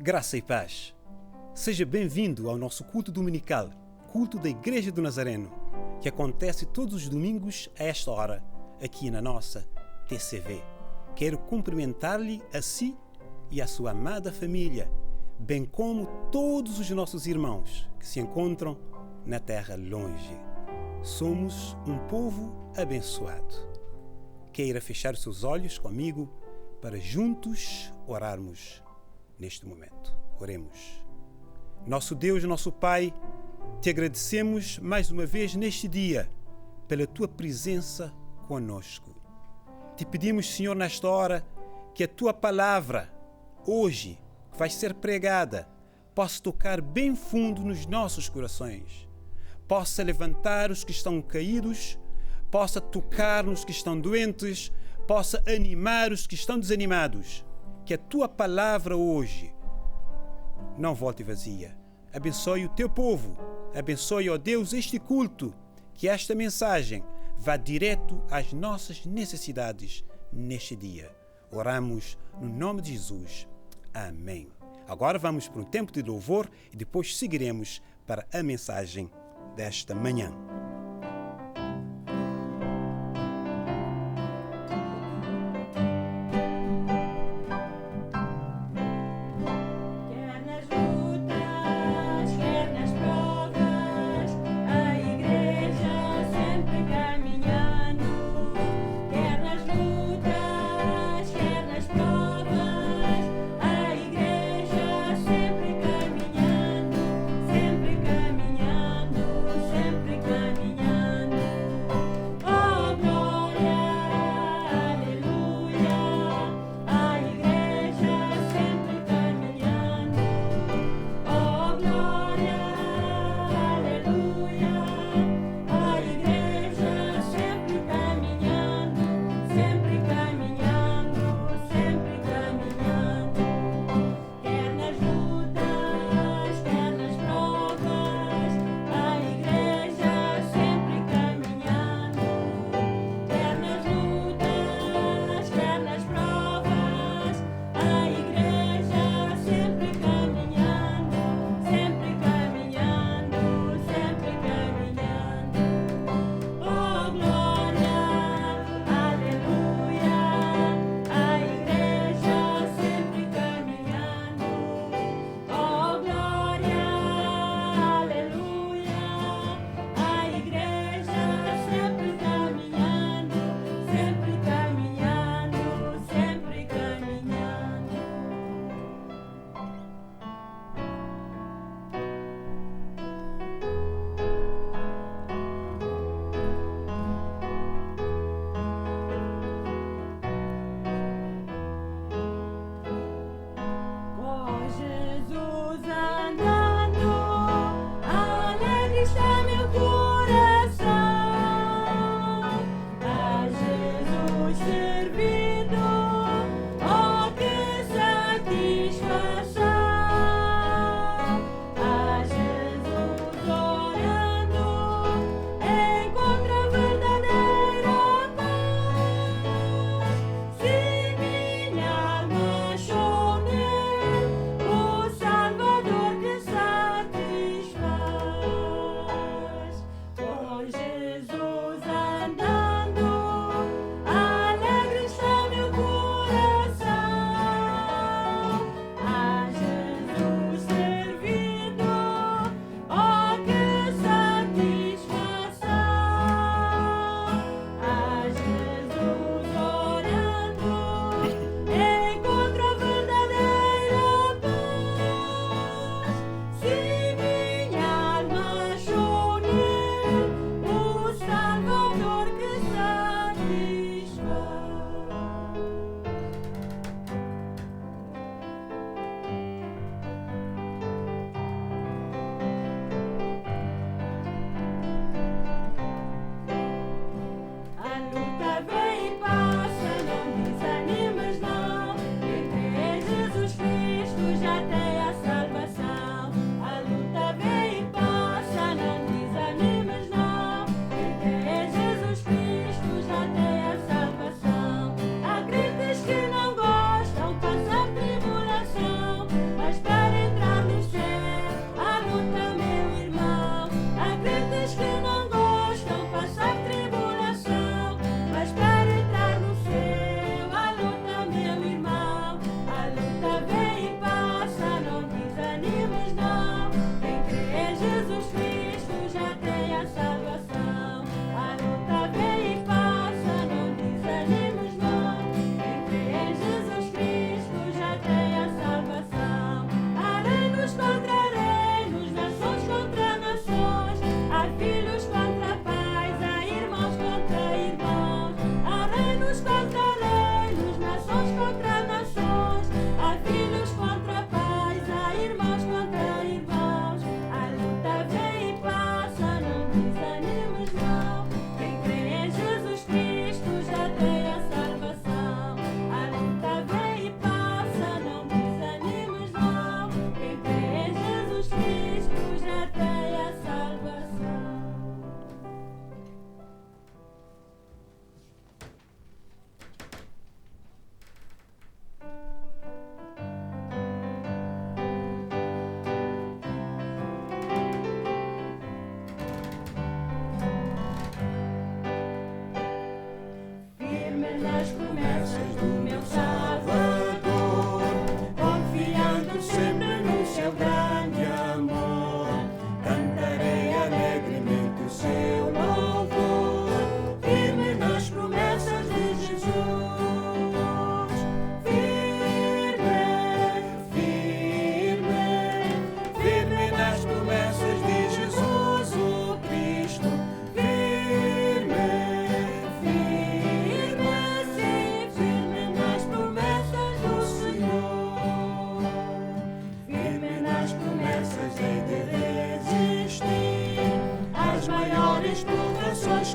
Graça e paz. Seja bem-vindo ao nosso culto dominical, culto da Igreja do Nazareno, que acontece todos os domingos a esta hora, aqui na nossa TCV. Quero cumprimentar-lhe a si e a sua amada família, bem como todos os nossos irmãos que se encontram na terra longe. Somos um povo abençoado. Queira fechar os seus olhos comigo para juntos orarmos neste momento. Oremos. Nosso Deus, nosso Pai, te agradecemos mais uma vez neste dia pela tua presença conosco. Te pedimos, Senhor, nesta hora, que a tua palavra, hoje, que vai ser pregada, possa tocar bem fundo nos nossos corações, possa levantar os que estão caídos, possa tocar nos que estão doentes, possa animar os que estão desanimados. Que a tua palavra hoje não volte vazia. Abençoe o teu povo, abençoe, ó Deus, este culto, que esta mensagem vá direto às nossas necessidades neste dia. Oramos no nome de Jesus. Amém. Agora vamos para um tempo de louvor e depois seguiremos para a mensagem desta manhã. Sempre caminhando, sempre caminhando.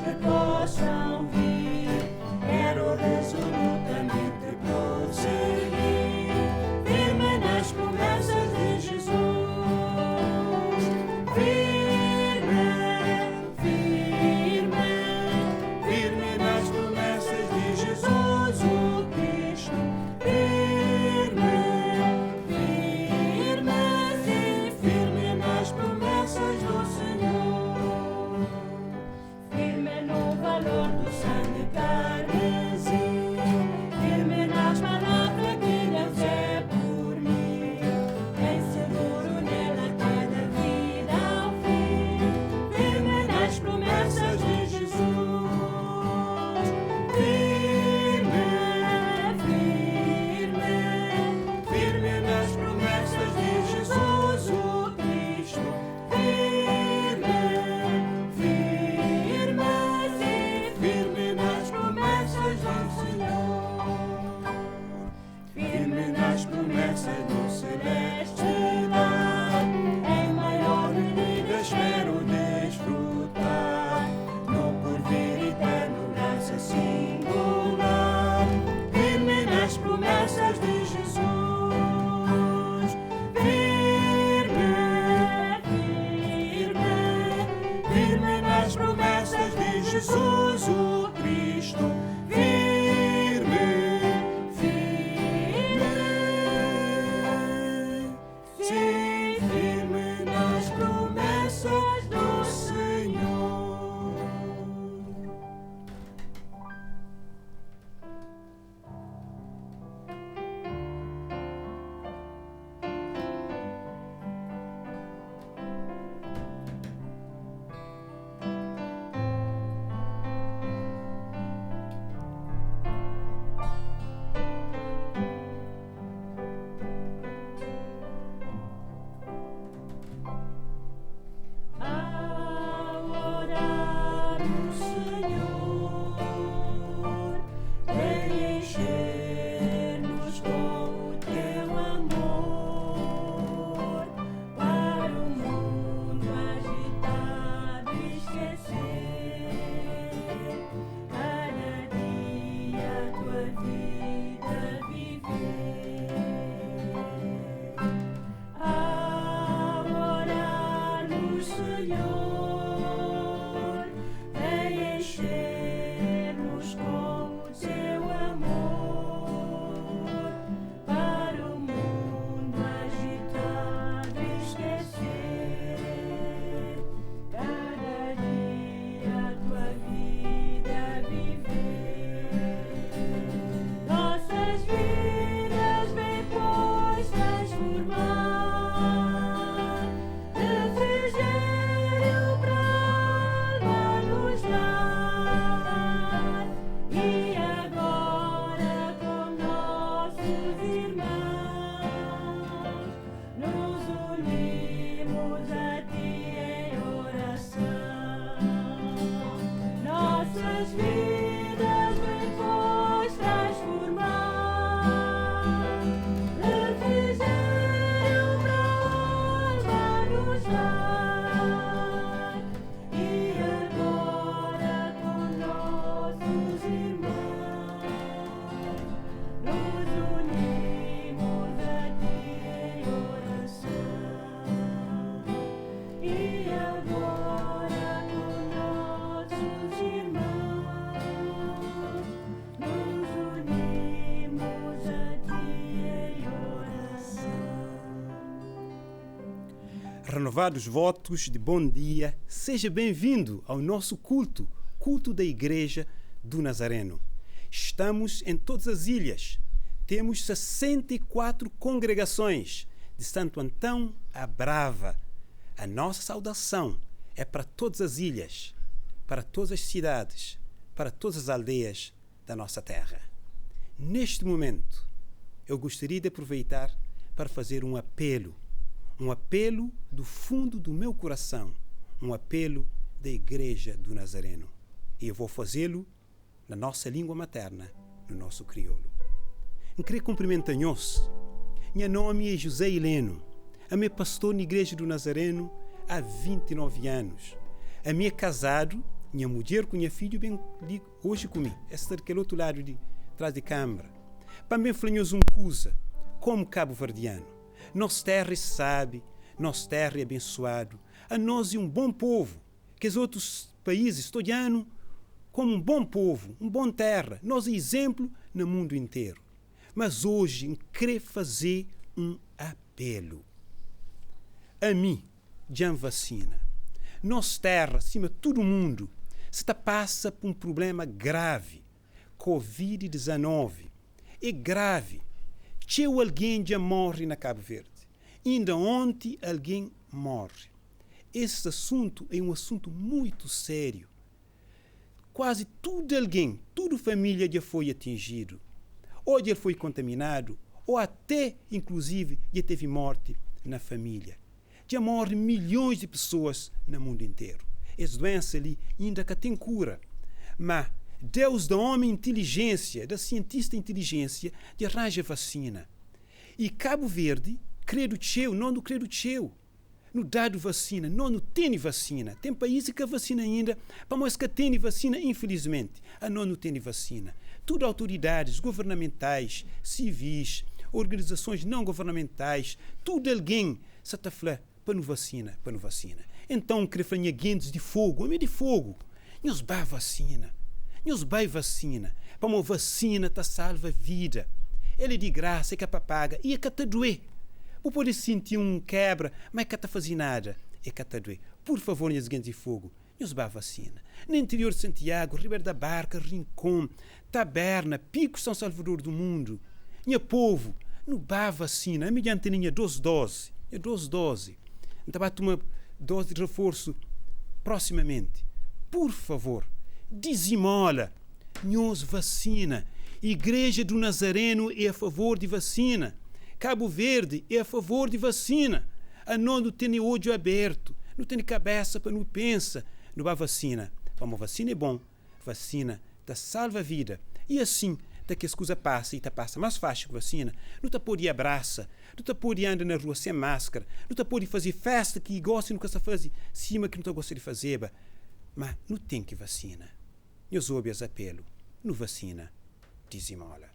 filhos que possam vir, quero resolutamente prosseguir, firme nas promessas de Jesus. Firme, firme, firme nas promessas de Jesus, o Cristo. Firme, firme, sim, firme nas promessas do Senhor. Firme no valor do sangue carmesim, firme nas palavras que Deus é por mim, bem seguro nele até da vida ao fim, firme nas promessas de Jesus. Firme, firme, firme nas promessas de Jesus, o Cristo. Firme, firme, sim, firme nas promessas do Senhor. Firme nas promessas do celeste lar, em maior medida espero desfrutar, no porvir eterno graça singular. Firme nas promessas de Jesus. Firme, firme, firme nas promessas de Jesus, o Cristo. Firme, firme, sim, firme nas promessas do Senhor. Ao orar o Senhor, vem encher-nos com o teu amor, para o mundo agitado esquecer, cada dia a tua vida viver. Ao orar no Senhor, vem encher-nos com o teu amor, para o mundo agitado esquecer, cada dia a tua vida viver. Nossas vidas vem pois transformar, refrigério pra alma nos dar, e agora com nossos irmãos nos unimos a ti em oração. Nossas vidas vem pois transformar, refrigério pra alma nos dar, e agora com nossos irmãos nos unimos a ti em oração. E agora com nossos irmãos nos unimos a ti em oração. Renovados votos de bom dia, seja bem-vindo ao nosso culto da Igreja do Nazareno. Estamos em todas as ilhas. Temos 64 congregações, de Santo Antão a Brava. A nossa saudação é para todas as ilhas, para todas as cidades, para todas as aldeias da nossa terra. Neste momento, eu gostaria de aproveitar para fazer um apelo do fundo do meu coração, um apelo da Igreja do Nazareno. E eu vou fazê-lo na nossa língua materna, no nosso crioulo. Queria cumprimentar-nos. Meu nome é José Heleno. Eu sou pastor na Igreja do Nazareno há 29 anos. Eu sou casado Minha mulher com minha filho bem ali hoje comigo. Esse daquele outro lado de trás de câmara. Também falamos uma coisa, como cabo-verdiano. Nossa terra sabe, nossa terra é abençoado. A nós é um bom povo, que os outros países estão olhando como um bom povo, uma boa terra. Nós é exemplo no mundo inteiro. Mas hoje, querer fazer um apelo. A mim, já vacina. Nossa terra, acima de todo mundo, está passa por um problema grave. Covid-19. É grave. Tchau alguém já morre na Cabo Verde. Ainda ontem alguém morre. Esse assunto é um assunto muito sério. Quase tudo alguém, toda família já foi atingido. Ou já foi contaminado, ou até, inclusive, já teve morte na família. Já morrem milhões de pessoas no mundo inteiro. Essa doença ali ainda que tem cura. Mas Deus dá homem inteligência, da cientista inteligência, de arranja vacina. E Cabo Verde, credo teu, não do credo teu. No dado vacina, não tem vacina. Tem países que a vacina ainda, mas que tem vacina, infelizmente. A não tem vacina. Tudo autoridades governamentais, civis, organizações não governamentais, tudo alguém se está falando para não vacina. Então, querer fazer guentes de fogo, homem de fogo. Nos vai vacina. Nos vai vacina. Para uma vacina te salva a vida. Ele é de graça, é que para paga e é que te doer. Ou pode sentir quebra, mas é que te fazer nada. É que te doer. Por favor, nos guentes de fogo. Nos vai vacina. No interior de Santiago, Ribeira da Barca, Rincón, Taberna, Pico São Salvador do mundo. Meu povo, não vai vacina. A minha anteninha 12 doses. É 12 doses. Então vai tomar dose de reforço proximamente. Por favor, dizimola. Nós vacina. Igreja do Nazareno é a favor de vacina. Cabo Verde é a favor de vacina. A não tem olho aberto. Não tem cabeça para não pensar. Não vai vacina. Vamos, vacina é bom. Vacina te salva a vida. E assim, que as coisas passam e te passa mais fácil que vacina. Não te pode abraçar. Não te pode andar na rua sem máscara. Não te pode fazer festa que gosta e nunca se faz cima que não te gosta de fazer. Mas não tem que vacina. Eu ouvi esse apelo. Não vacina. Dizimola.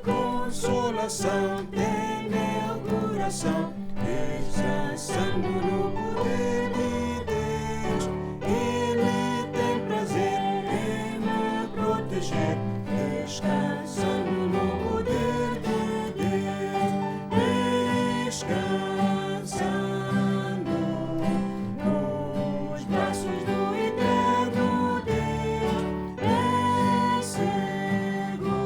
Consolação tem meu coração, descansando no poder de Deus. Ele tem prazer em me proteger, descansando no poder de Deus. Descansando nos braços do eterno Deus. É seguro.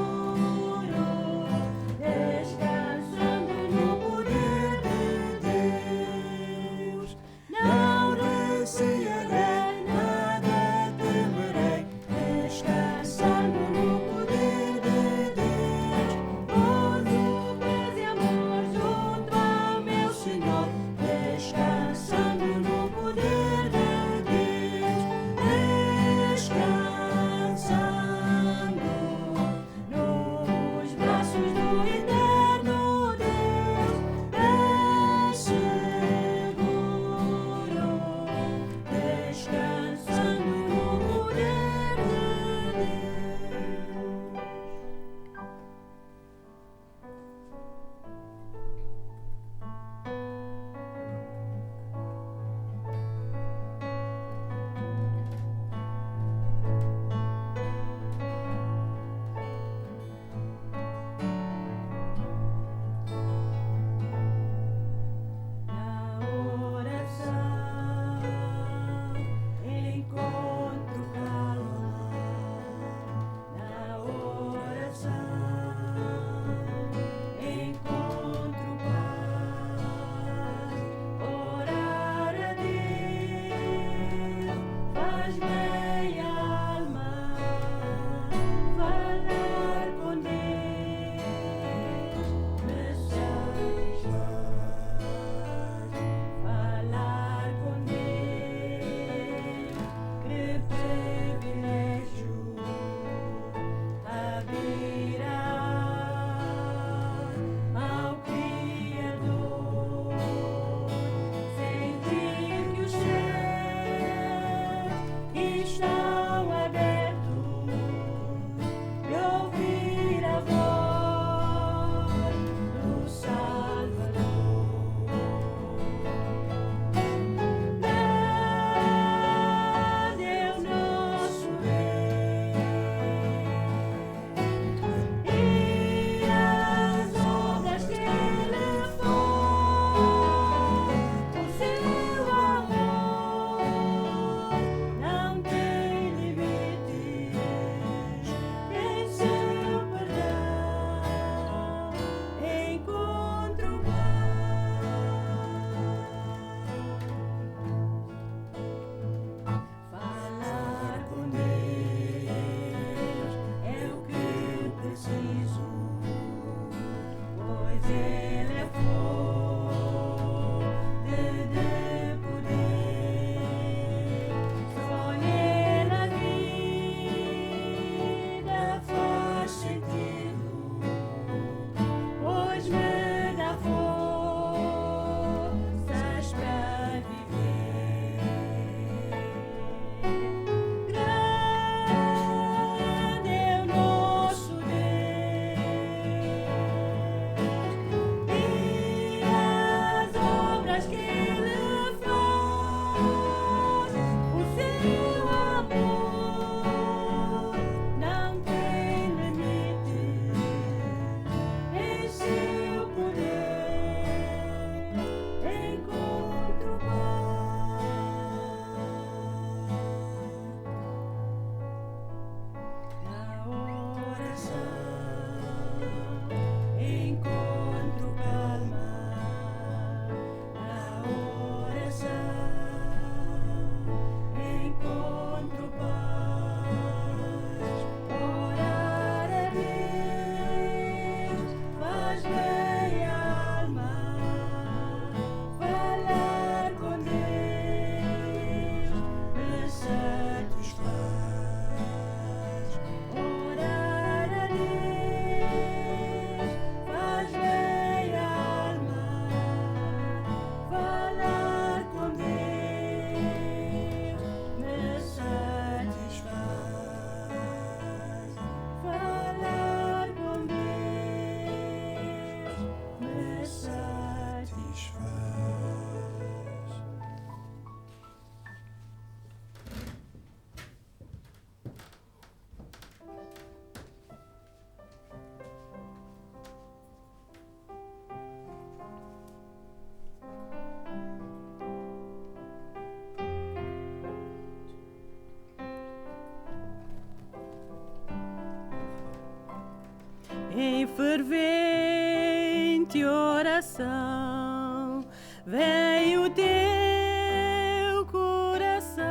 fervente oração, vem o teu coração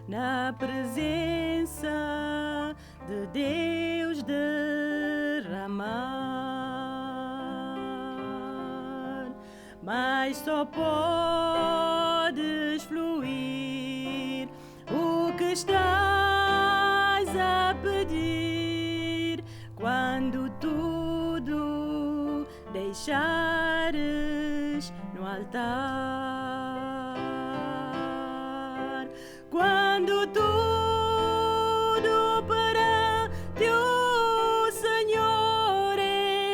na presença de Deus derramar, mas só podes fluir o que estás a pedir quando tudo deixares no altar, quando tudo perante o Senhor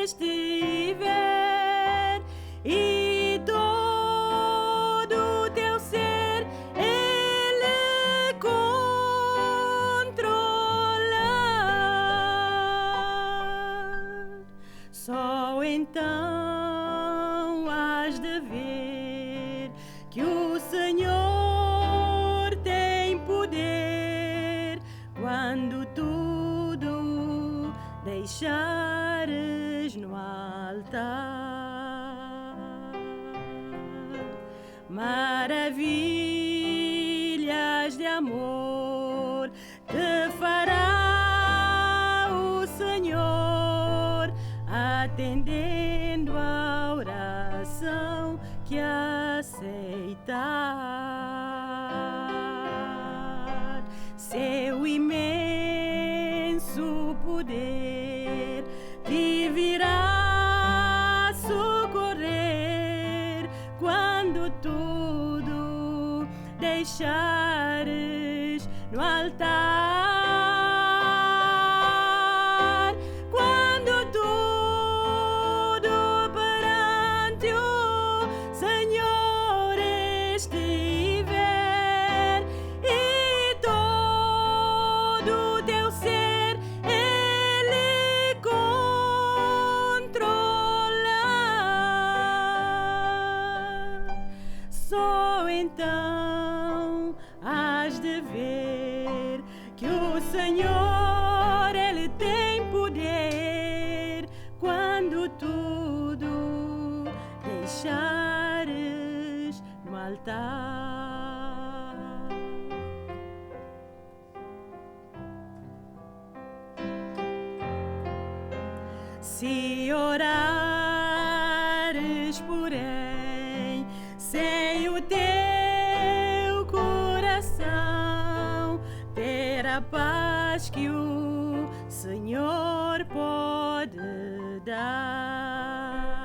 estiver e todo o teu ser Ele controlar. Só então has de ver que o Senhor tem poder quando tudo deixares no altar. Maravilhas de amor te fará o Senhor, atendendo a oração que aceitar. Seu imenso poder te virá socorrer quando tudo deixares no altar, quando tudo perante o Senhor estiver e todo o teu ser Ele controlar. Só então has de ver que o Senhor Ele tem poder quando tudo deixares no altar. Se orares, porém, sem o teu coração ter a paz que o Senhor pode dar,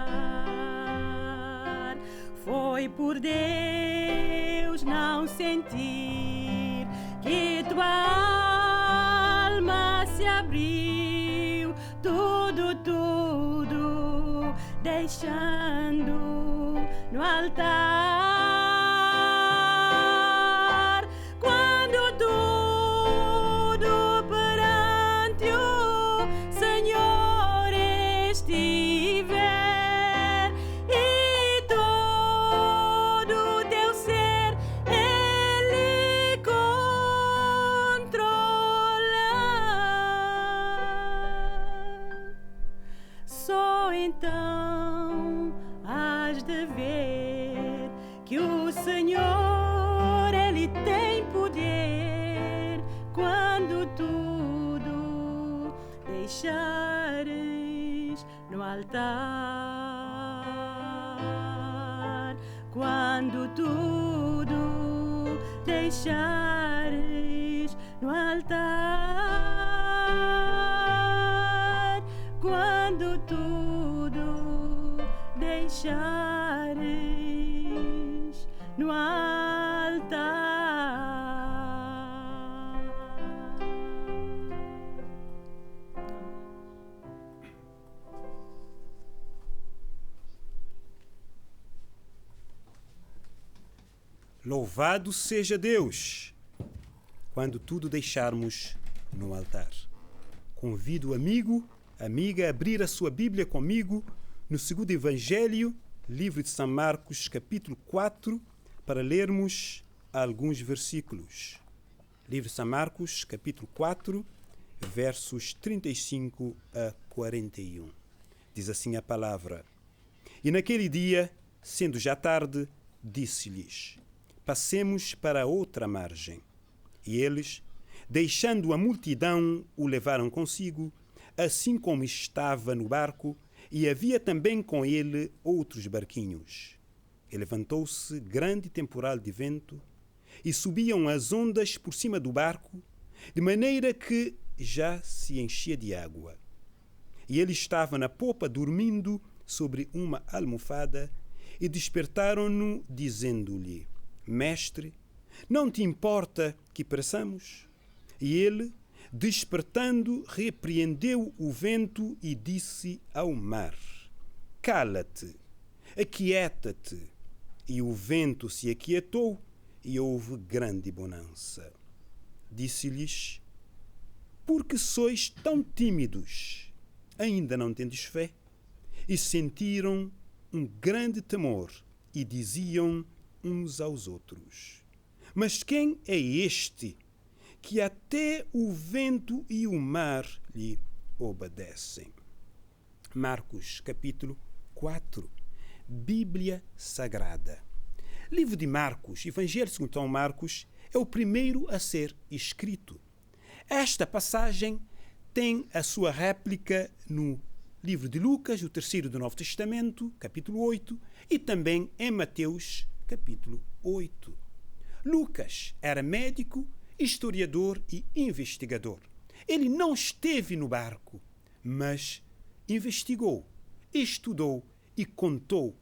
foi por Deus não sentir que tua alma se abriu, tudo deixando no altar, quando tudo perante o Senhor estiver e todo o teu ser Ele controlar. Só então has de ver que o Senhor Ele tem poder quando tudo deixares no altar, quando tudo deixares no altar, quando tudo deixares no altar. Louvado seja Deus! Quando tudo deixarmos no altar. Convido o amigo, amiga a abrir a sua Bíblia comigo no segundo Evangelho, livro de São Marcos, capítulo 4, para lermos alguns versículos. Livro de São Marcos, capítulo 4, versos 35 a 41. Diz assim a palavra: E naquele dia, sendo já tarde, disse-lhes: Passemos para outra margem. E eles, deixando a multidão, o levaram consigo, assim como estava no barco, e havia também com ele outros barquinhos. E levantou-se grande temporal de vento, e subiam as ondas por cima do barco, de maneira que já se enchia de água. E ele estava na popa dormindo sobre uma almofada, e despertaram-no, dizendo-lhe: Mestre, não te importa que pereçamos? E ele, despertando, repreendeu o vento e disse ao mar: Cala-te, aquieta-te. E o vento se aquietou e houve grande bonança. Disse-lhes: Por que sois tão tímidos? Ainda não tendes fé? E sentiram um grande temor e diziam uns aos outros: Mas quem é este que até o vento e o mar lhe obedecem? Marcos, capítulo 4. Bíblia Sagrada. Livro de Marcos, Evangelho segundo São Marcos, é o primeiro a ser escrito. Esta passagem tem a sua réplica no livro de Lucas, o terceiro do Novo Testamento, capítulo 8, e também em Mateus, capítulo 8. Lucas era médico, historiador e investigador. Ele não esteve no barco, mas investigou, estudou e contou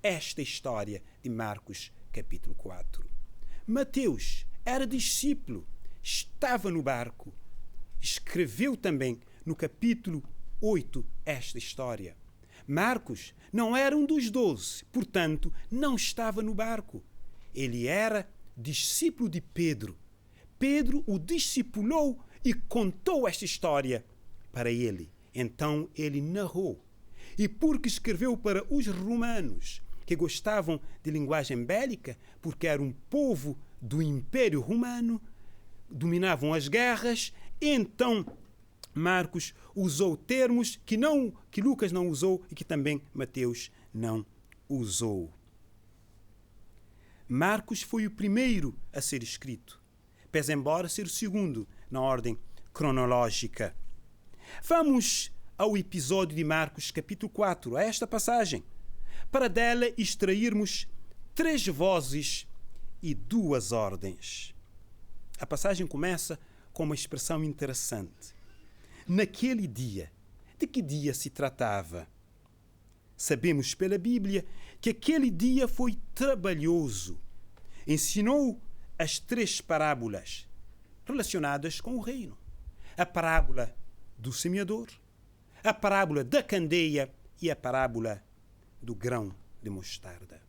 esta história de Marcos, capítulo 4. Mateus era discípulo, estava no barco, escreveu também no capítulo 8 esta história. Marcos não era um dos 12, portanto, não estava no barco. Ele era discípulo de Pedro. Pedro o discipulou e contou esta história para ele. Então ele narrou. E porque escreveu para os romanos, que gostavam de linguagem bélica, porque era um povo do Império Romano, dominavam as guerras, então Marcos usou termos que Lucas não usou e que também Mateus não usou. Marcos foi o primeiro a ser escrito, pese embora ser o segundo na ordem cronológica. Vamos ao episódio de Marcos, capítulo 4, a esta passagem, para dela extrairmos 3 vozes e 2 ordens. A passagem começa com uma expressão interessante. Naquele dia. De que dia se tratava? Sabemos pela Bíblia que aquele dia foi trabalhoso. Ensinou as 3 parábolas relacionadas com o reino. A parábola do semeador, a parábola da candeia e a parábola do grão de mostarda.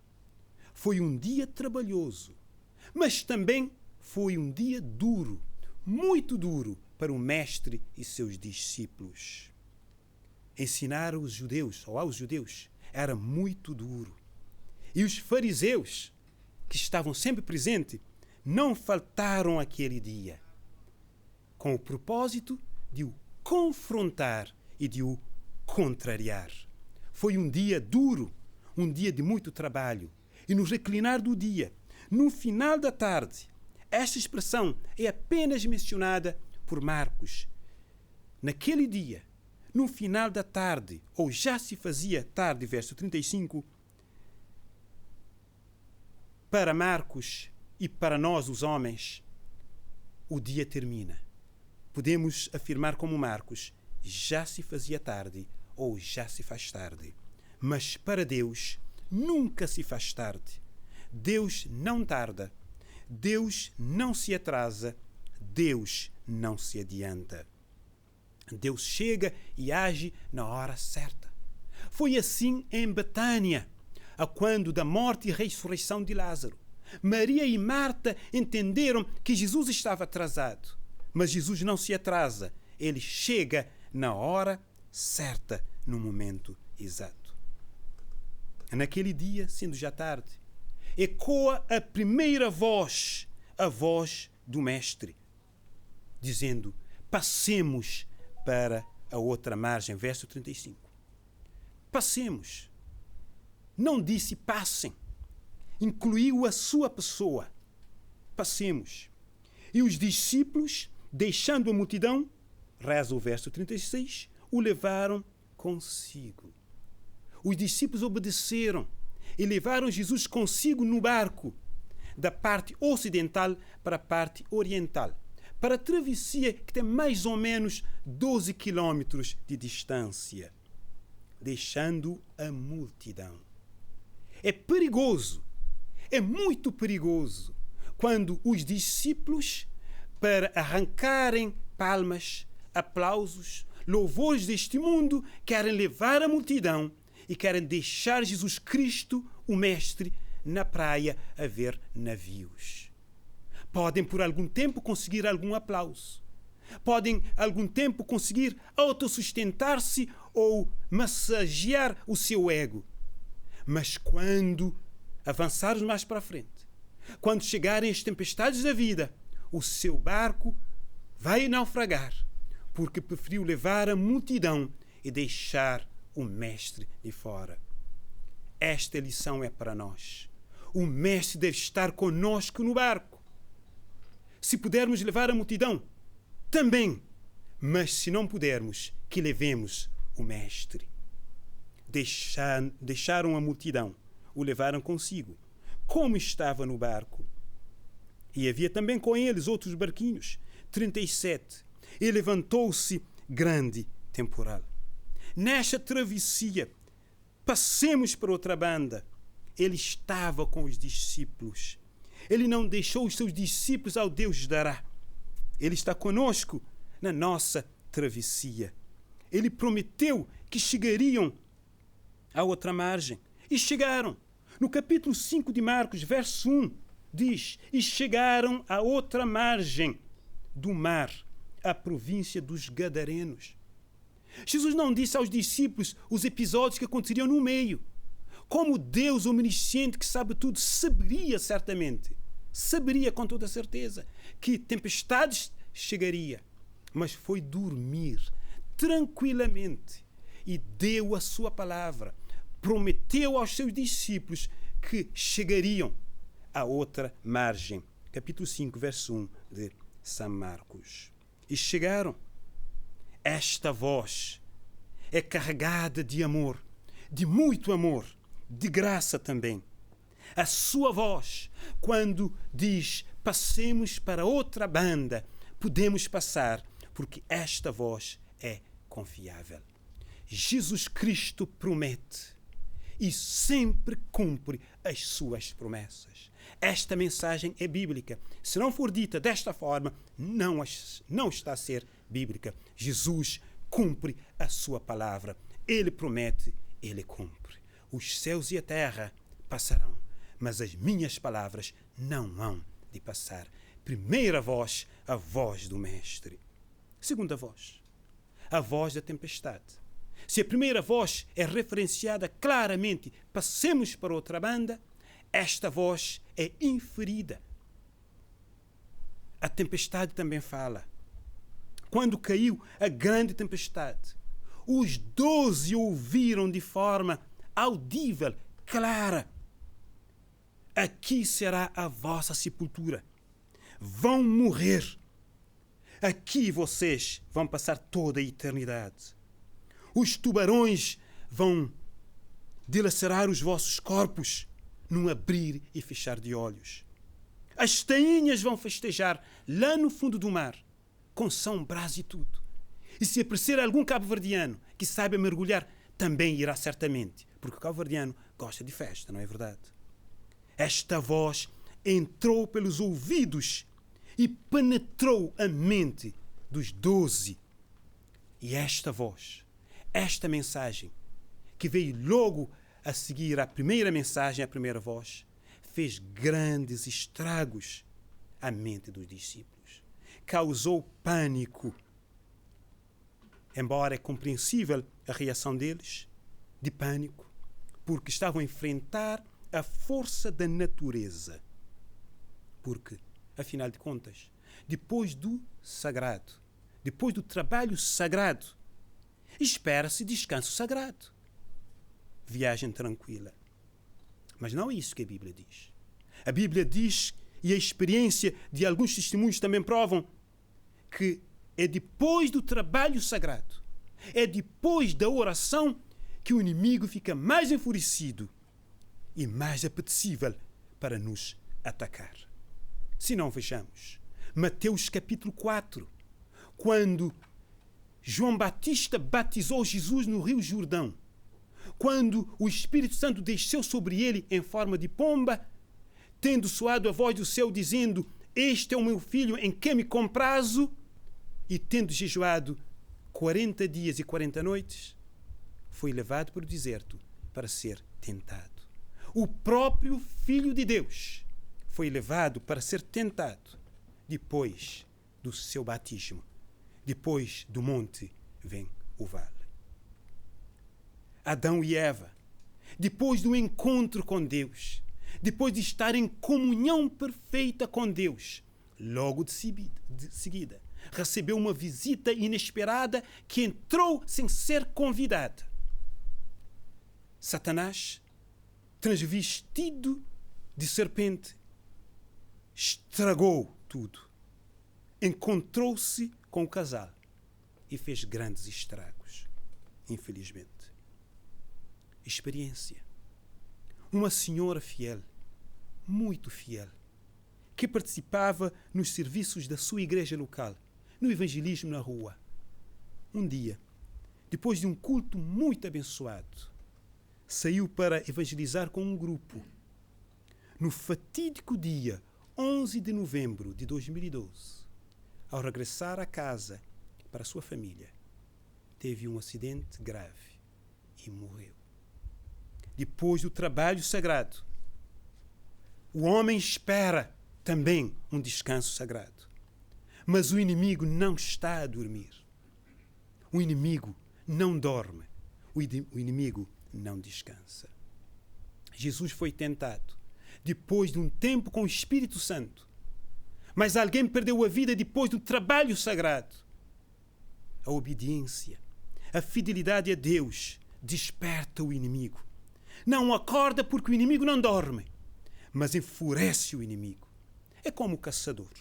Foi um dia trabalhoso, mas também foi um dia duro, muito duro para o mestre e seus discípulos. Ensinar aos judeus era muito duro. E os fariseus, que estavam sempre presentes, não faltaram aquele dia, com o propósito de o confrontar e de o contrariar. Foi um dia duro, um dia de muito trabalho. E no reclinar do dia, no final da tarde, esta expressão é apenas mencionada por Marcos. Naquele dia, no final da tarde, ou já se fazia tarde, verso 35, para Marcos e para nós, os homens, o dia termina. Podemos afirmar como Marcos, já se fazia tarde ou já se faz tarde. Mas para Deus nunca se faz tarde. Deus não tarda. Deus não se atrasa. Deus não se adianta. Deus chega e age na hora certa. Foi assim em Betânia, a quando da morte e ressurreição de Lázaro. Maria e Marta entenderam que Jesus estava atrasado. Mas Jesus não se atrasa. Ele chega na hora certa, no momento exato. Naquele dia, sendo já tarde, ecoa a primeira voz, a voz do Mestre, dizendo: passemos para a outra margem, verso 35. Passemos. Não disse passem. Incluiu a sua pessoa. Passemos. E os discípulos, deixando a multidão, reza o verso 36, o levaram consigo. Os discípulos obedeceram e levaram Jesus consigo no barco, da parte ocidental para a parte oriental, para a travessia que tem mais ou menos 12 quilômetros de distância, deixando a multidão. É perigoso, é muito perigoso, quando os discípulos, para arrancarem palmas, aplausos, louvores deste mundo, querem levar a multidão e querem deixar Jesus Cristo, o Mestre, na praia a ver navios. Podem por algum tempo conseguir algum aplauso. Podem algum tempo conseguir autossustentar-se ou massagear o seu ego. Mas quando avançarmos mais para a frente, quando chegarem as tempestades da vida, o seu barco vai naufragar, porque preferiu levar a multidão e deixar o Mestre de fora. Esta lição é para nós. O Mestre deve estar conosco no barco. Se pudermos levar a multidão, também. Mas se não pudermos, que levemos o Mestre. Deixaram a multidão, o levaram consigo, como estava no barco. E havia também com eles outros barquinhos. 37. E levantou-se grande temporal. Nesta travessia, passemos para outra banda. Ele estava com os discípulos. Ele não deixou os seus discípulos ao Deus dará. Ele está conosco na nossa travessia. Ele prometeu que chegariam à outra margem. E chegaram. No capítulo 5 de Marcos, verso 1, diz: e chegaram à outra margem do mar, a província dos Gadarenos. Jesus não disse aos discípulos os episódios que aconteceriam no meio. Como Deus omnisciente que sabe tudo, saberia certamente, saberia com toda certeza que tempestades chegaria, mas foi dormir tranquilamente e deu a sua palavra. Prometeu aos seus discípulos que chegariam à outra margem. Capítulo 5, verso 1 de São Marcos. E chegaram. Esta voz é carregada de amor, de muito amor, de graça também. A sua voz, quando diz passemos para outra banda, podemos passar, porque esta voz é confiável. Jesus Cristo promete e sempre cumpre as suas promessas. Esta mensagem é bíblica. Se não for dita desta forma, não está a ser bíblica. Jesus cumpre a sua palavra. Ele promete, ele cumpre. Os céus e a terra passarão, mas as minhas palavras não hão de passar. Primeira voz, a voz do Mestre. Segunda voz, a voz da tempestade. Se a primeira voz é referenciada claramente, passemos para outra banda, esta voz é inferida. A tempestade também fala. Quando caiu a grande tempestade, os 12 ouviram de forma audível, clara: aqui será a vossa sepultura. Vão morrer. Aqui vocês vão passar toda a eternidade. Os tubarões vão dilacerar os vossos corpos num abrir e fechar de olhos. As tainhas vão festejar lá no fundo do mar, com São Brás e tudo. E se aparecer algum cabo-verdiano que saiba mergulhar, também irá certamente, porque o cabo-verdiano gosta de festa, não é verdade? Esta voz entrou pelos ouvidos e penetrou a mente dos 12. E esta voz, esta mensagem, que veio logo a seguir à primeira mensagem, à primeira voz, fez grandes estragos à mente dos discípulos. Causou pânico. Embora é compreensível a reação deles, de pânico, porque estavam a enfrentar a força da natureza. Porque, afinal de contas, depois do sagrado, depois do trabalho sagrado, espera-se descanso sagrado. Viagem tranquila. Mas não é isso que a Bíblia diz. A Bíblia diz, e a experiência de alguns testemunhos também provam, que é depois do trabalho sagrado, é depois da oração que o inimigo fica mais enfurecido e mais apetecível para nos atacar. Se não, vejamos Mateus capítulo 4, quando João Batista batizou Jesus no Rio Jordão, quando o Espírito Santo desceu sobre ele em forma de pomba, tendo soado a voz do céu dizendo: este é o meu filho em quem me comprazo, e tendo jejuado 40 dias e 40 noites, foi levado para o deserto para ser tentado. O próprio Filho de Deus foi levado para ser tentado depois do seu batismo. Depois do monte vem o vale. Adão e Eva, depois do encontro com Deus, depois de estar em comunhão perfeita com Deus, logo de seguida, recebeu uma visita inesperada que entrou sem ser convidada. Satanás, transvestido de serpente, estragou tudo. Encontrou-se com o casal e fez grandes estragos, infelizmente. Experiência. Uma senhora fiel, muito fiel, que participava nos serviços da sua igreja local, no evangelismo na rua. Um dia, depois de um culto muito abençoado, saiu para evangelizar com um grupo. No fatídico dia 11 de novembro de 2012, ao regressar a casa para a sua família, teve um acidente grave e morreu. Depois do trabalho sagrado, o homem espera também um descanso sagrado. Mas o inimigo não está a dormir. O inimigo não dorme. O inimigo não descansa. Jesus foi tentado depois de um tempo com o Espírito Santo. Mas alguém perdeu a vida depois do trabalho sagrado. A obediência, a fidelidade a Deus desperta o inimigo. Não acorda porque o inimigo não dorme, mas enfurece o inimigo. É como o caçador.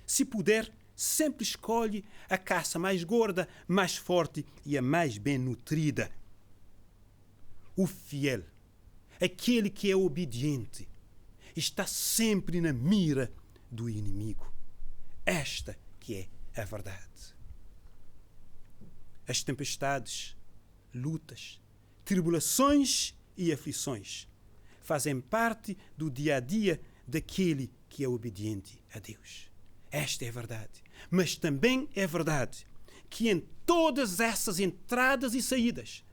Se puder, sempre escolhe a caça mais gorda, mais forte e a mais bem nutrida. O fiel, aquele que é obediente, está sempre na mira do inimigo. Esta que é a verdade. As tempestades, lutas, tribulações e aflições fazem parte do dia a dia daquele que é obediente a Deus. Esta é a verdade. Mas também é verdade que em todas essas entradas e saídas,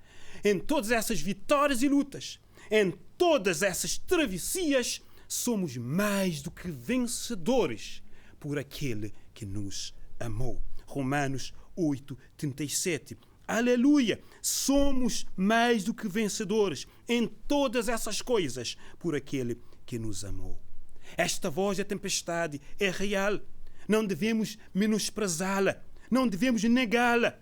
em todas essas vitórias e lutas, em todas essas travessias, somos mais do que vencedores por aquele que nos amou. Romanos 8:37. Aleluia! Somos mais do que vencedores em todas essas coisas por aquele que nos amou. Esta voz da tempestade é real. Não devemos menosprezá-la. Não devemos negá-la.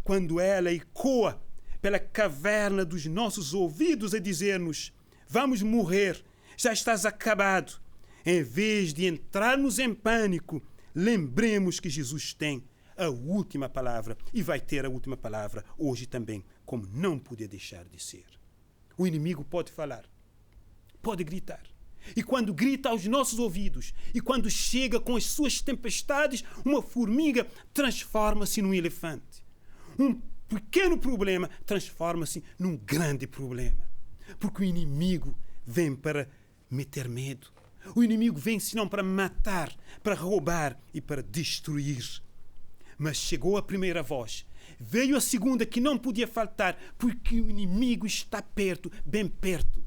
Quando ela ecoa pela caverna dos nossos ouvidos a dizer-nos: vamos morrer, já estás acabado. Em vez de entrarmos em pânico, lembremos que Jesus tem a última palavra e vai ter a última palavra hoje também, como não podia deixar de ser. O inimigo pode falar, pode gritar. E quando grita aos nossos ouvidos e quando chega com as suas tempestades, uma formiga transforma-se num elefante. Um pequeno problema transforma-se num grande problema. Porque o inimigo vem para meter medo. O inimigo vem senão para matar, para roubar e para destruir. Mas chegou a primeira voz. Veio a segunda que não podia faltar, porque o inimigo está perto, bem perto.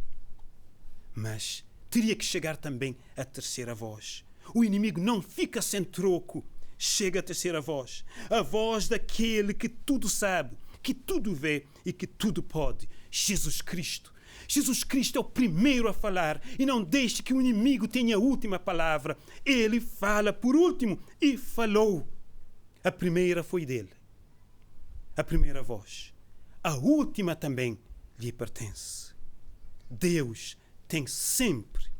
Mas teria que chegar também a terceira voz. O inimigo não fica sem troco. Chega a terceira voz. A voz daquele que tudo sabe, que tudo vê e que tudo pode. Jesus Cristo. Jesus Cristo é o primeiro a falar e não deixe que o inimigo tenha a última palavra. Ele fala por último e falou. A primeira foi dele. A primeira voz. A última também lhe pertence. Deus tem sempre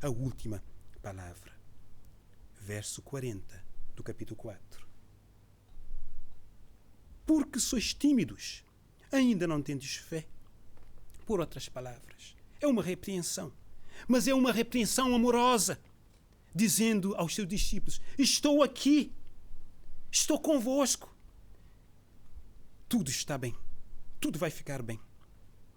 a última palavra. Verso 40 do capítulo 4. Porque sois tímidos, ainda não tendes fé. Por outras palavras, é uma repreensão, mas é uma repreensão amorosa, dizendo aos seus discípulos: estou aqui, estou convosco. Tudo está bem, tudo vai ficar bem.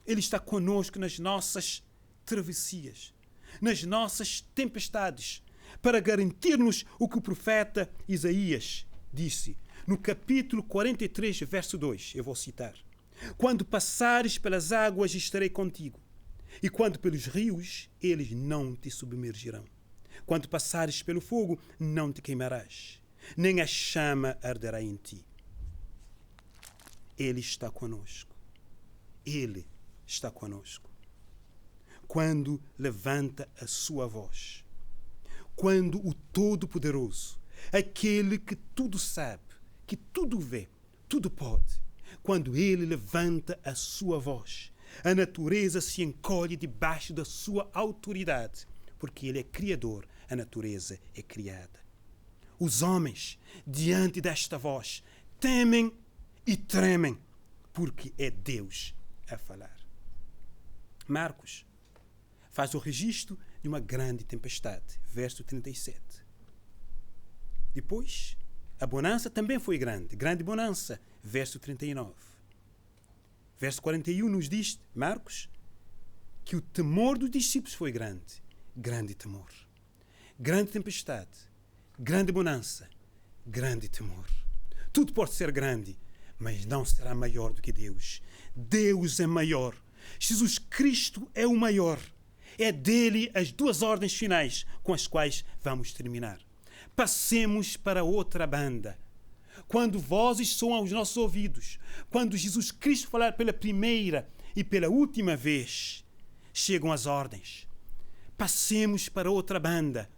Ele está conosco nas nossas travessias, nas nossas tempestades, para garantir-nos o que o profeta Isaías disse no capítulo 43, verso 2. Eu vou citar: quando passares pelas águas, estarei contigo, e quando pelos rios, eles não te submergirão. Quando passares pelo fogo, não te queimarás, nem a chama arderá em ti. Ele está conosco. Ele está conosco. Quando levanta a sua voz, quando o Todo-Poderoso, aquele que tudo sabe, que tudo vê, tudo pode, quando ele levanta a sua voz, a natureza se encolhe debaixo da sua autoridade, porque ele é criador, a natureza é criada. Os homens, diante desta voz, temem e tremem, porque é Deus a falar. Marcos faz o registro de uma grande tempestade, verso 37. Depois, a bonança também foi grande, grande bonança, verso 39. Verso 41 nos diz, Marcos, que o temor dos discípulos foi grande, grande temor. Grande tempestade, grande bonança, grande temor. Tudo pode ser grande, mas não será maior do que Deus. Deus é maior. Jesus Cristo é o maior. É dele as duas ordens finais com as quais vamos terminar. Passemos para outra banda. Quando vozes soam aos nossos ouvidos, quando Jesus Cristo falar pela primeira e pela última vez, chegam as ordens. Passemos para outra banda.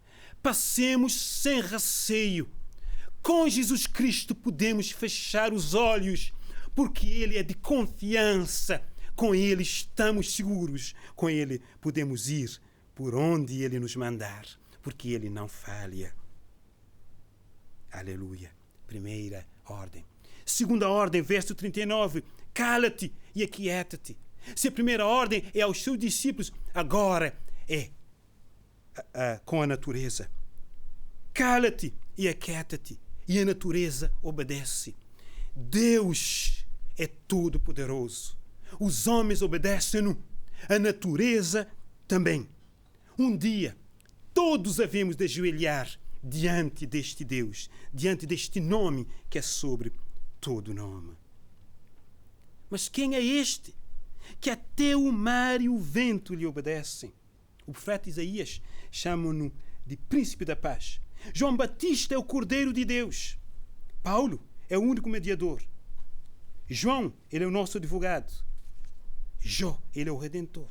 Passemos sem receio. Com Jesus Cristo podemos fechar os olhos, porque Ele é de confiança. Com Ele estamos seguros. Com Ele podemos ir por onde Ele nos mandar, porque Ele não falha. Aleluia. Primeira ordem. Segunda ordem, verso 39. Cala-te e aquieta-te. Se a primeira ordem é aos seus discípulos, agora é com a natureza. Cala-te e aquieta-te. E a natureza obedece. Deus é todo-poderoso. Os homens obedecem-no. A natureza também. Um dia, todos havemos de ajoelhar diante deste Deus, diante deste nome que é sobre todo nome. Mas quem é este que até o mar e o vento lhe obedecem? O profeta Isaías chama-no de príncipe da paz. João Batista é o Cordeiro de Deus. Paulo é o único mediador. João, ele é o nosso advogado. Jó, ele é o Redentor.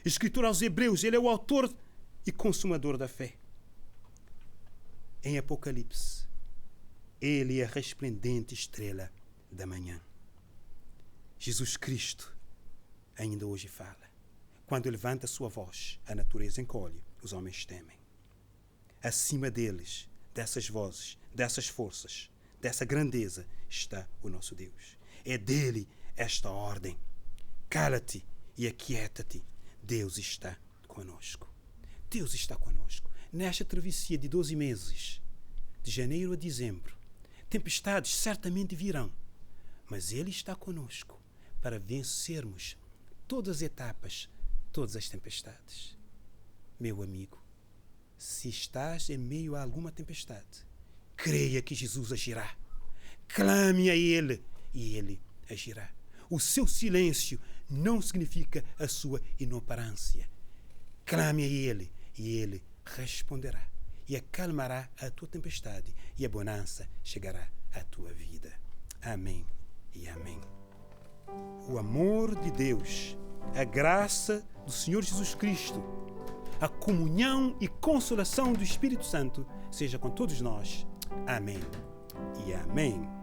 Escritor aos Hebreus, ele é o autor e consumador da fé. Em Apocalipse, ele é a resplendente estrela da manhã. Jesus Cristo ainda hoje fala. Quando levanta a sua voz, a natureza encolhe, os homens temem. Acima deles, dessas vozes, dessas forças, dessa grandeza, está o nosso Deus. É dele esta ordem. Cala-te e aquieta-te. Deus está conosco. Deus está conosco. Nesta travessia de 12 meses, de janeiro a dezembro, tempestades certamente virão, mas Ele está conosco para vencermos todas as etapas, todas as tempestades. Meu amigo, se estás em meio a alguma tempestade, creia que Jesus agirá. Clame a Ele e Ele agirá. O seu silêncio não significa a sua inoperância. Clame a Ele e Ele responderá e acalmará a tua tempestade e a bonança chegará à tua vida. Amém e amém. O amor de Deus, a graça do Senhor Jesus Cristo, a comunhão e consolação do Espírito Santo seja com todos nós. Amém e amém.